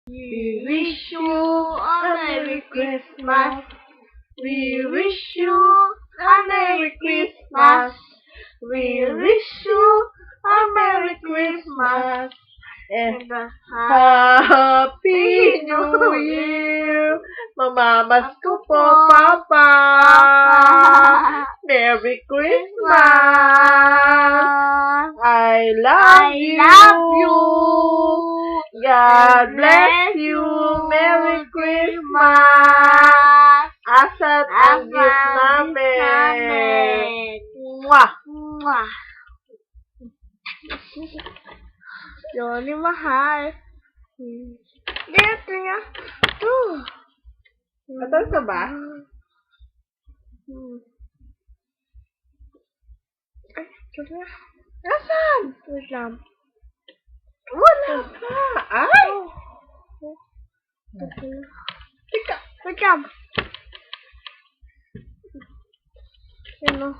We wish you a Merry Christmas. We wish you a Merry Christmas. We wish you a Merry Christmas and a Happy New Year. Mamamas ko po, Papa. Merry Christmas. I love you. God bless you. Merry Christmas. Asan ang gift namin? Mwah! Mwah! Johnny, mahal. Dito niya. Atal ka ba? Ay, Johnny na. Asan? Wait lang. Wala ka. Ay! Tika. Wait lang. Ano?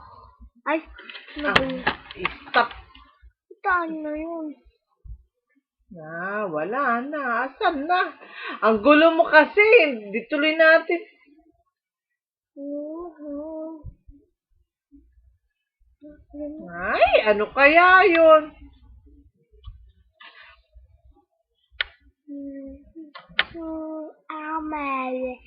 Ay, ano ba yun? Stop. Saan na yun? Wala na. Asan na? Ang gulo mo kasi. Di tuloy natin. Ay, ano kaya yun? Merry